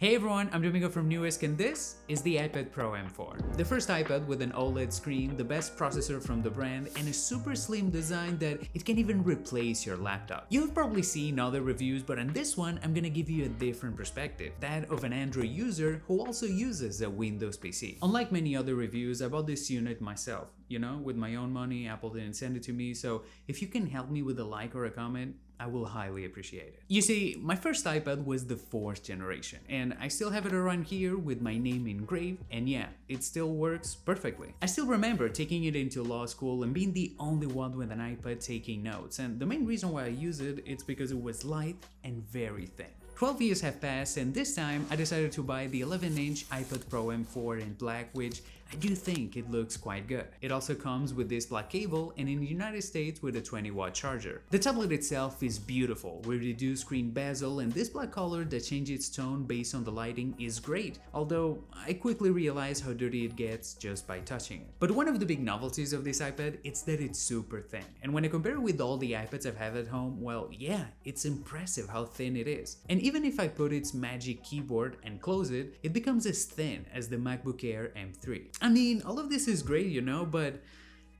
Hey everyone, I'm Domingo from Newisk and this is the iPad Pro M4. The first iPad with an OLED screen, the best processor from the brand, and a super slim design that it can even replace your laptop. You've probably seen other reviews, but on this one I'm gonna give you a different perspective, that of an Android user who also uses a Windows PC. Unlike many other reviews, I bought this unit myself, with my own money. Apple didn't send it to me, so if you can help me with a like or a comment, I will highly appreciate it. You see, my first iPad was the 4th generation, and I still have it around here with my name engraved, and yeah, it still works perfectly. I still remember taking it into law school and being the only one with an iPad taking notes, and the main reason why I use it is because it was light and very thin. 12 years have passed, and this time I decided to buy the 11-inch iPad Pro M4 in black, which I do think it looks quite good. It also comes with this black cable and in the United States with a 20-watt charger. The tablet itself is beautiful, with reduced screen bezel, and this black color that changes its tone based on the lighting is great, although I quickly realized how dirty it gets just by touching it. But one of the big novelties of this iPad is that it's super thin, and when I compare it with all the iPads I've had at home, well, yeah, it's impressive how thin it is. And even if I put its magic keyboard and close it, it becomes as thin as the Macbook Air M3. I mean, all of this is great, but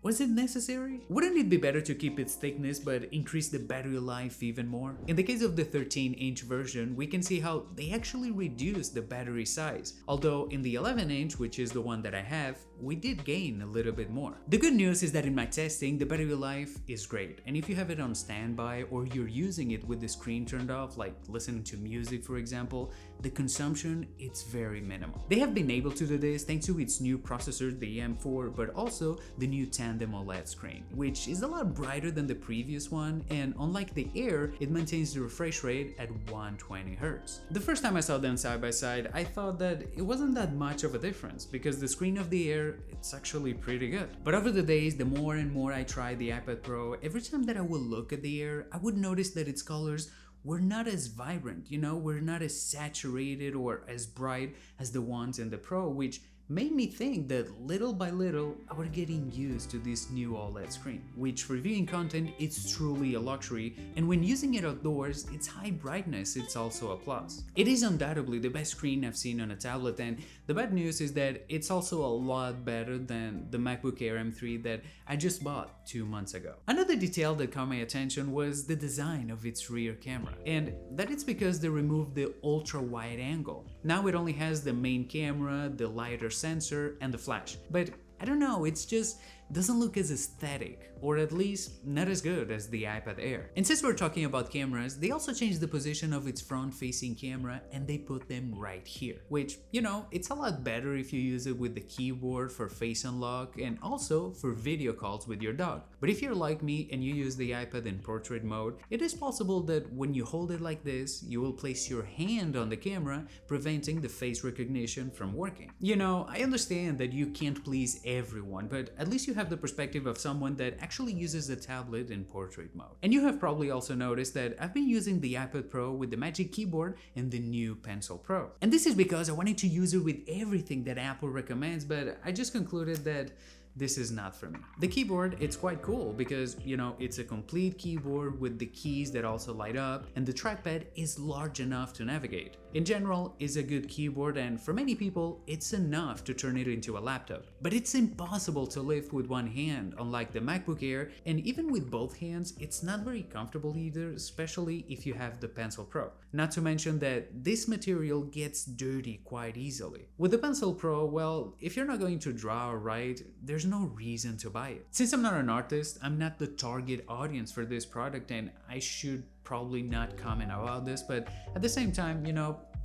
was it necessary? Wouldn't it be better to keep its thickness but increase the battery life even more? In the case of the 13-inch version, we can see how they actually reduced the battery size, although in the 11-inch, which is the one that I have, we did gain a little bit more. The good news is that in my testing, the battery life is great, and if you have it on standby or you're using it with the screen turned off, like listening to music for example, the consumption it's very minimal. They have been able to do this thanks to its new processor, the M4, but also the new tandem OLED screen, which is a lot brighter than the previous one, and unlike the Air, it maintains the refresh rate at 120 Hz. The first time I saw them side by side, I thought that it wasn't that much of a difference, because the screen of the Air, it's actually pretty good. But over the days, the more and more I tried the iPad Pro, every time that I would look at the Air, I would notice that its colors were not as vibrant, were not as saturated or as bright as the ones in the Pro, which made me think that little by little I was getting used to this new OLED screen, which for viewing content it's truly a luxury, and when using it outdoors, its high brightness it's also a plus. It is undoubtedly the best screen I've seen on a tablet, and the bad news is that it's also a lot better than the MacBook Air M3 that I just bought 2 months ago. Another detail that caught my attention was the design of its rear camera, and that it's because they removed the ultra wide angle. Now it only has the main camera, the lighter sensor, and the flash. But I don't know, it's just doesn't look as aesthetic, or at least not as good as the iPad Air. And since we're talking about cameras, they also changed the position of its front-facing camera and they put them right here, which, it's a lot better if you use it with the keyboard for face unlock and also for video calls with your dog. But if you're like me and you use the iPad in portrait mode, it is possible that when you hold it like this, you will place your hand on the camera, preventing the face recognition from working. I understand that you can't please everyone, but at least you have the perspective of someone that actually uses the tablet in portrait mode. And you have probably also noticed that I've been using the iPad Pro with the Magic Keyboard and the new Pencil Pro. And this is because I wanted to use it with everything that Apple recommends, but I just concluded that this is not for me. The keyboard, it's quite cool because, it's a complete keyboard with the keys that also light up, and the trackpad is large enough to navigate. In general, it's a good keyboard, and for many people, it's enough to turn it into a laptop. But it's impossible to lift with one hand, unlike the MacBook Air, and even with both hands, it's not very comfortable either, especially if you have the Pencil Pro. Not to mention that this material gets dirty quite easily. With the Pencil Pro, well, if you're not going to draw or write, there's no reason to buy it. Since I'm not an artist, I'm not the target audience for this product, and I should probably not comment about this, but at the same time,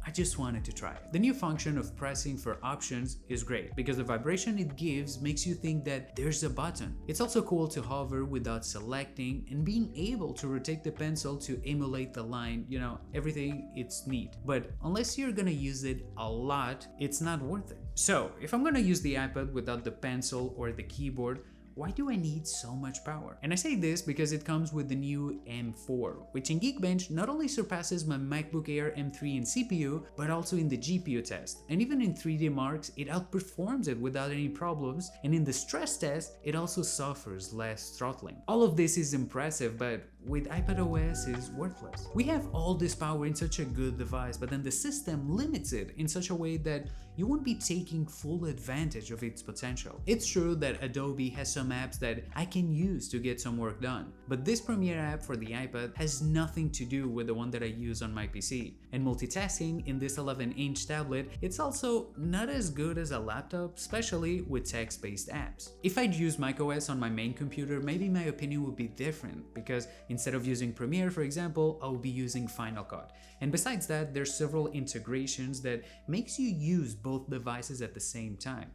I just wanted to try it. The new function of pressing for options is great because the vibration it gives makes you think that there's a button. It's also cool to hover without selecting and being able to rotate the pencil to emulate the line, everything it's neat. But unless you're gonna use it a lot, it's not worth it. So if I'm gonna use the iPad without the pencil or the keyboard, why do I need so much power? And I say this because it comes with the new M4, which in Geekbench not only surpasses my MacBook Air M3 in CPU, but also in the GPU test. And even in 3D marks, it outperforms it without any problems, and in the stress test, it also suffers less throttling. All of this is impressive, but with iPadOS is worthless. We have all this power in such a good device, but then the system limits it in such a way that you won't be taking full advantage of its potential. It's true that Adobe has some apps that I can use to get some work done, but this Premiere app for the iPad has nothing to do with the one that I use on my PC. And multitasking in this 11-inch tablet, it's also not as good as a laptop, especially with text-based apps. If I'd use macOS on my main computer, maybe my opinion would be different, because instead of using Premiere, for example, I'll be using Final Cut. And besides that, there's several integrations that makes you use both devices at the same time.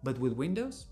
But with Windows,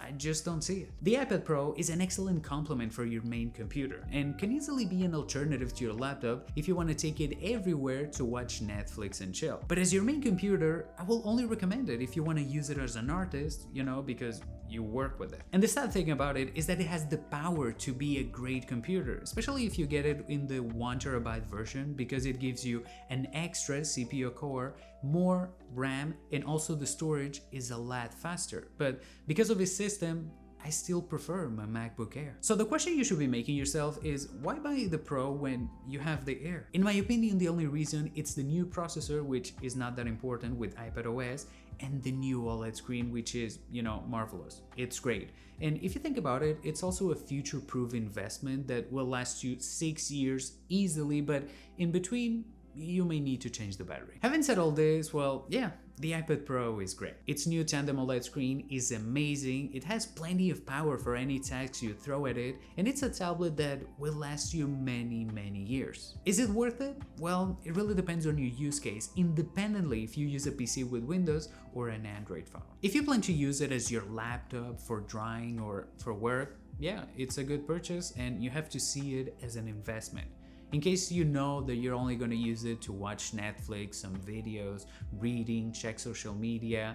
I just don't see it. The iPad Pro is an excellent complement for your main computer and can easily be an alternative to your laptop if you want to take it everywhere to watch Netflix and chill. But as your main computer, I will only recommend it if you want to use it as an artist, because you work with it. And the sad thing about it is that it has the power to be a great computer, especially if you get it in the 1TB version, because it gives you an extra CPU core, more RAM, and also the storage is a lot faster. But because of its system, I still prefer my MacBook Air. So the question you should be making yourself is, why buy the Pro when you have the Air? In my opinion, the only reason it's the new processor, which is not that important with iPadOS, and the new OLED screen, which is, marvelous. It's great. And if you think about it, it's also a future-proof investment that will last you 6 years easily, but in between, you may need to change the battery. Having said all this, well, yeah, the iPad Pro is great. Its new tandem OLED screen is amazing, it has plenty of power for any task you throw at it, and it's a tablet that will last you many years. Is it worth it? Well, it really depends on your use case, independently if you use a PC with Windows or an Android phone. If you plan to use it as your laptop for drawing or for work, yeah, it's a good purchase, and you have to see it as an investment. In case you know that you're only going to use it to watch Netflix, some videos, reading, check social media,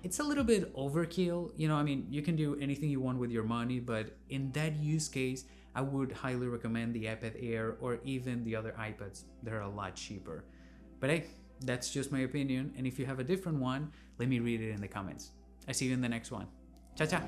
it's a little bit overkill. You can do anything you want with your money, but in that use case, I would highly recommend the iPad Air or even the other iPads. They're a lot cheaper. But hey, that's just my opinion, and if you have a different one, let me read it in the comments. I see you in the next one. Ciao, ciao!